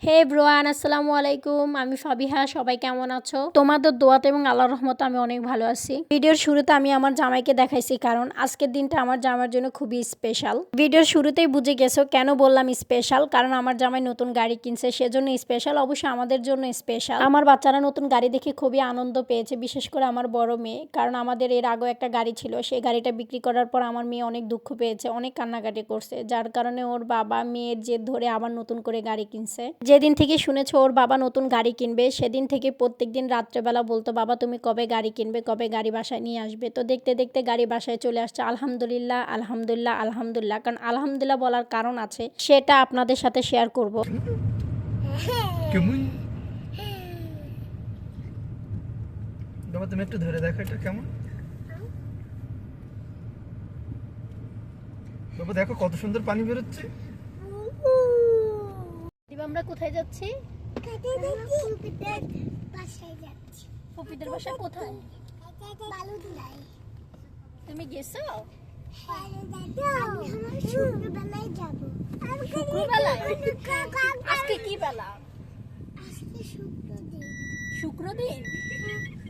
হে ব্রোয়ান, আসসালামু আলাইকুম। আমি ফাবিহা। সবাই কেমন আছো? তোমাদের দোয়াতে এবং আল্লাহর রহমতে আমি অনেক ভালো আছি। ভিডিওর শুরুতে আমি আমার জামাইকে দেখাইছি, কারণ আজকের দিনটা আমার জামাইয়ের জন্য খুবই স্পেশাল। ভিডিওর শুরুতেই বুঝে গেছো কেন বললাম স্পেশাল, কারণ আমার জামাই নতুন গাড়ি কিনছে, সেজন্য স্পেশাল। অবশ্যই আমাদের জন্য স্পেশাল। আমার বাচ্চারা নতুন গাড়ি দেখে খুবই আনন্দ পেয়েছে, বিশেষ করে আমার বড় মেয়ে, কারণ আমাদের এর আগেও একটা গাড়ি ছিল, সেই গাড়িটা বিক্রি করার পর আমার মেয়ে অনেক দুঃখ পেয়েছে, অনেক কান্নাকাটি করছে, যার কারণে ওর বাবা মেয়ের জেদ ধরে আবার নতুন করে গাড়ি কিনছে। যেদিন থেকে শুনেছো ওর বাবা নতুন গাড়ি কিনবে, সেদিন থেকে প্রত্যেকদিন রাত্রেবেলা বলতো, বাবা তুমি কবে গাড়ি কিনবে, কবে গাড়ি বাসায় নিয়ে আসবে। তো দেখতে দেখতে গাড়ি বাসায় চলে আসছে। আলহামদুলিল্লাহ, আলহামদুলিল্লাহ, আলহামদুলিল্লাহ। কারণ আলহামদুলিল্লাহ বলার কারণ আছে, সেটা আপনাদের সাথে শেয়ার করব। কেমন বাবা, তুমি একটু ধরে দেখো এটা কেমন। বাবা দেখো কত সুন্দর পানি বেরোচ্ছে। আমরা কোথায় যাচ্ছি? ফুপিদের বাসা কোথায়? তুমি গেছো? শুক্রবেলায়? আজকে কি বেলা? শুক্রদিন।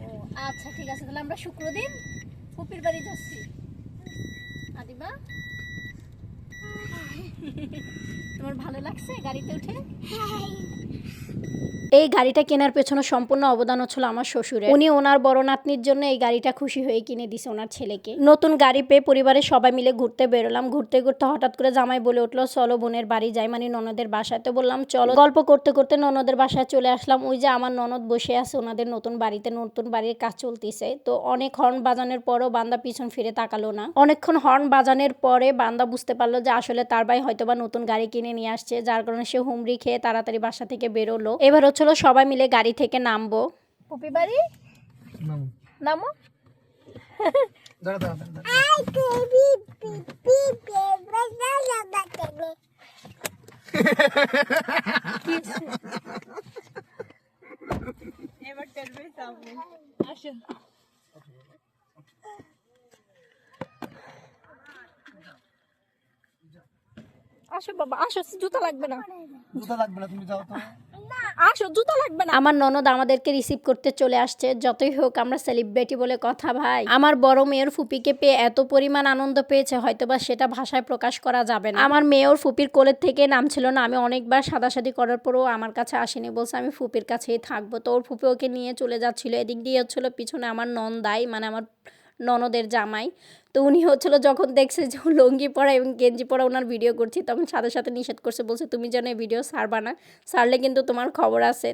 ও আচ্ছা, ঠিক আছে, তাহলে আমরা শুক্রদিন ফুপির বাড়ি যাচ্ছি। আদিবা, তোমার ভালো লাগছে গাড়িতে উঠে? এই গাড়িটা কেনার পেছনে সম্পূর্ণ অবদান হচ্ছিল আমার শ্বশুরের। উনি ওনার বড় নাতনির জন্য এই গাড়িটা খুশি হয়ে কিনে দিছে ওনার ছেলেকে। নতুন গাড়ি পেয়ে পরিবারের সবাই মিলে ঘুরতে বেরোলাম। ঘুরতে ঘুরতে হঠাৎ করে জামাই বলে উঠলো, চলো বোনের বাড়ি যাই, মানে ননদের বাসায়। তো বললাম চলো। গল্প করতে করতে ননদের বাসায় চলে আসলাম। ওই যে আমার ননদ বসে আছে ওনাদের নতুন বাড়িতে, নতুন বাড়ির কাজ চলতেছে। তো অনেক হর্ন বাজানোর পরও বান্দা পিছন ফিরে তাকালো না। অনেকক্ষণ হর্ন বাজানোর পরে বান্দা বুঝতে পারলো যে আসলে তার ভাই হয়তোবা নতুন গাড়ি কিনে নিয়ে আসছে, যার কারণে সে হুমড়ি খেয়ে তাড়াতাড়ি বাসা থেকে বেরোলো। এবার হচ্ছিল সবাই মিলে গাড়ি থেকে নামবো। পুপি বাড়ি নামো। আসো বাবা, আসো, জুতা লাগবে না, জুতা লাগবে না, তুমি যাও তো। আসো, জুতা লাগবে না। আমার ননদ আমাদেরকে রিসিভ করতে চলে আসছে। যতই হোক আমরা সেলিব্রিটি বলে কথা ভাই। আমার বড় মেয়ের ফুপিকে পেয়ে এত পরিমাণ আনন্দ পেয়েছে, হয়তোবা সেটা ভাষায় প্রকাশ করা যাবে না। আমার মেয়ের ফুপির কোলের থেকে নামছিল না। আমি অনেকবার সাদাসাদি করার পরও আমার কাছে আসেনি, বলছে আমি ফুপির কাছেই থাকবো। তো ওর ফুপি ওকে নিয়ে চলে যাচ্ছিল। এদিক দিয়ে হচ্ছিল পিছনে আমার নন্দাই, মানে আমার ননদের জামাই। তো উনি হচ্ছিল যখন দেখছে যে লুঙ্গি পরা এবং গেঞ্জি পরা ওনার ভিডিও করছি, তখন সাথে সাথে নিষেধ করছে, বলছে তুমি যেন এই ভিডিও ছাড়বা না, ছাড়লে কিন্তু তোমার খবর আছে।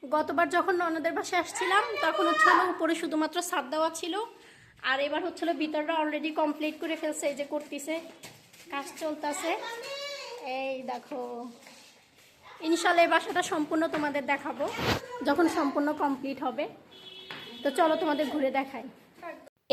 গতবার যখন ননদের বাসায় আসছিলাম তখন হচ্ছিল উপরে শুধুমাত্র ছাদ দেওয়া ছিল, আর এবার হচ্ছিল ভিতরটা অলরেডি কমপ্লিট করে ফেলছে। এই যে করতেছে, কাজ চলতেছে। এই দেখো, ইনশাল্লাহ এই বাসাটা সম্পূর্ণ তোমাদের দেখাবো যখন সম্পূর্ণ কমপ্লিট হবে। তো চলো তোমাদের ঘুরে দেখাই।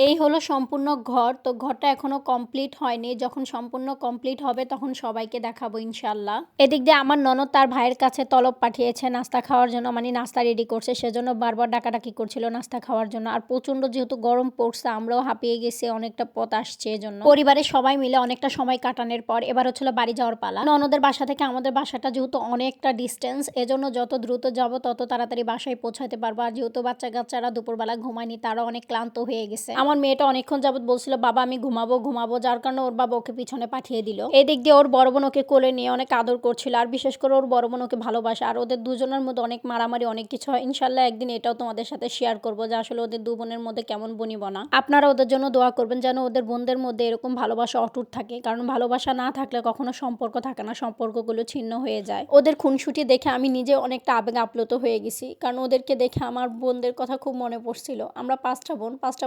এই হলো সম্পূর্ণ ঘর। তো ঘরটা এখনো কমপ্লিট হয়নি, যখন সম্পূর্ণ কমপ্লিট হবে তখন সবাইকে দেখাবো ইনশাল্লাহ। এদিক দিয়ে আমার ননদ তার ভাইয়ের কাছে তলব পাঠিয়েছে নাস্তা খাওয়ার জন্য, মানে নাস্তা রেডি করছে, সেজন্য বারবার ডাকাডাকি করছিল নাস্তা খাওয়ার জন্য। আর প্রচন্ড যেহেতু গরম পড়ছে, আমরাও হাঁপিয়ে গেছি, অনেকটা পথ আসছে, এজন্য পরিবারের সবাই মিলে অনেকটা সময় কাটানোর পর এবার হচ্ছিল বাড়ি যাওয়ার পালা। ননদের বাসা থেকে আমাদের বাসাটা যেহেতু অনেকটা ডিস্টেন্স, এজন্য যত দ্রুত যাব তত তাড়াতাড়ি বাসায় পৌঁছাতে পারবো। আর যেহেতু বাচ্চা কাচ্চারা দুপুরবেলা ঘুমায়নি, তারা অনেক ক্লান্ত হয়ে গেছে। আমার মেয়েটা অনেকক্ষণ যাবত বলছিল বাবা আমি ঘুমাবো ঘুমাবো, যার কারণে ওর বাবা ওকে পিছনে পাঠিয়ে দিল। এদিক দিয়ে ওর বড় বোন ওকে কোলে নিয়ে অনেক আদর করছিল, আর বিশেষ করে ওর বড় বোন ওকে ভালোবাসে। আর ওদের দুজনের মধ্যে অনেক মারামারি, অনেক কিছু হয়। ইনশাল্লাহ একদিন এটাও তোমাদের সাথে শেয়ার করবো যে আসলে ওদের দু বোনের মধ্যে কেমন বনিবনা। আপনারা ওদের জন্য দোয়া করবেন যেন ওদের বোনদের মধ্যে এরকম ভালোবাসা অটুট থাকে, কারণ ভালোবাসা না থাকলে কখনো সম্পর্ক থাকে না, সম্পর্কগুলো ছিন্ন হয়ে যায়। ওদের খুনসুটি দেখে আমি নিজে অনেকটা আবেগ আপ্লুত হয়ে গেছি, কারণ ওদেরকে দেখে আমার বোনদের কথা খুব মনে পড়ছিল। আমরা পাঁচটা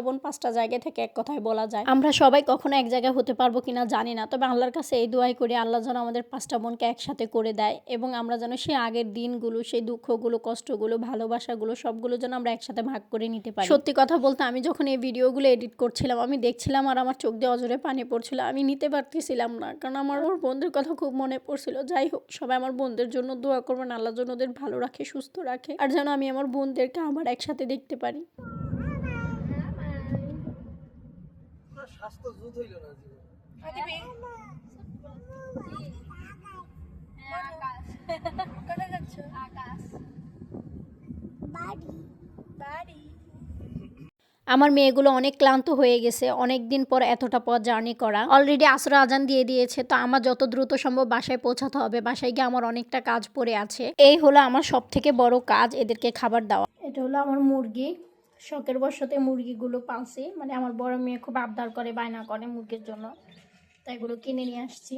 বোন পাঁচটা জায়গায় থেকে এক কথায় বলা যায়। আমরা সবাই কখনো এক জায়গায় হতে পারবো কিনা জানি না, তবে আল্লাহর কাছে এই দোয়াই করি আল্লাহ যেন আমাদের পাঁচটা বোনকে একসাথে করে দেয়, এবং আমরা যেন সেই আগের দিনগুলো, সেই দুঃখগুলো, কষ্টগুলো, ভালোবাসাগুলো সবগুলো যেন আমরা একসাথে ভাগ করে নিতে পারি। সত্যি কথা বলতে আমি যখন এই ভিডিওগুলো এডিট করছিলাম আমি দেখছিলাম আর আমার চোখ দিয়ে অজরে পানি পড়ছিল, আমি নিতে পারতেছিলাম না, কারণ আমার ওর বোনদের কথা খুব মনে পড়ছিল। যাই হোক, সবাই আমার বোনদের জন্য দোয়া করবেন, আল্লাহ যেন ওদের ভালো রাখে, সুস্থ রাখে, আর যেন আমি আমার বোনদেরকে আবার একসাথে দেখতে পারি। স্বাস্থ্য জুত হইল না জীবন। আমার মেয়েগুলো অনেক ক্লান্ত হয়ে গেছে, অনেক দিন পর এতটা পথ জার্নি করা। অলরেডি আসর আজান দিয়ে দিয়েছে, তো আমার যত দ্রুত সম্ভব বাসায় পৌঁছাতে হবে। বাসায় গিয়ে আমার অনেকটা কাজ পড়ে আছে। এই হলো আমার সব থেকে বড় কাজ, এদেরকে খাবার দেওয়া। এটা হলো আমার মুরগি, শখের বশতে মুরগিগুলো পালছি। মানে আমার বড় মেয়ে খুব আবদার করে, বায়না করে মুরগির জন্য, তাই এগুলো কিনে নিয়ে আসছি।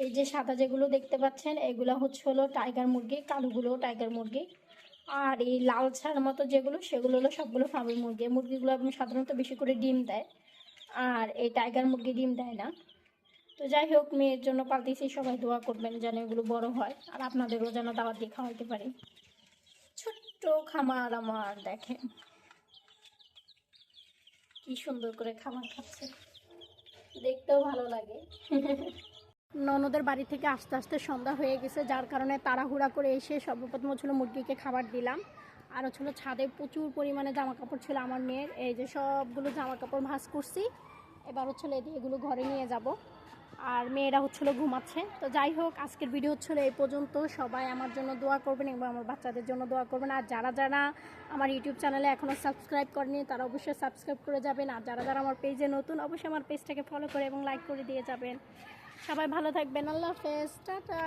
এই যে সাদা যেগুলো দেখতে পাচ্ছেন, এগুলো হলো টাইগার মুরগি, কালোগুলো টাইগার মুরগি। আর এই লাল ছাড় মতো যেগুলো, সেগুলো হলো সবগুলো ফার্মি মুরগি। মুরগিগুলো আপনি সাধারণত বেশি করে ডিম দেয়, আর এই টাইগার মুরগি ডিম দেয় না। তো যাই হোক, মেয়ের জন্য পালতেছি, সবাই দোয়া করবেন যেন এগুলো বড় হয়, আর আপনাদেরও যেন দাওয়াত দিয়ে খাওয়াইতে পারি। ছোট্ট খামার আমার, দেখেন কি সুন্দর করে খাবার খাচ্ছে, দেখতেও ভালো লাগে। ননদের বাড়ি থেকে আস্তে আস্তে সন্ধ্যা হয়ে গেছে, যার কারণে তাড়াহুড়া করে এসে সর্বপ্রথম মুরগিকে খাবার দিলাম। আর ছাদে প্রচুর পরিমাণে জামা কাপড় ছিল আমার মেয়ের। এই যে সবগুলো জামা কাপড় ভাঁজ করছি, এবার এগুলো ঘরে নিয়ে যাব। আর মেয়েরা ঘুমাচ্ছে। তো যাই হোক, আজকের ভিডিও এই পর্যন্ত। সবাই আমার জন্য দোয়া করবেন এবং আমার বাচ্চাদের জন্য দোয়া করবেন। আর যারা যারা আমার ইউটিউব চ্যানেলে এখনও সাবস্ক্রাইব করেনি, তারা অবশ্যই সাবস্ক্রাইব করে যাবেন। আর যারা যারা আমার পেজে নতুন, অবশ্যই আমার পেজটাকে ফলো করে এবং লাইক করে দিয়ে যাবেন। সবাই ভালো থাকবেন। আল্লাহ হাফেজ, টাটা।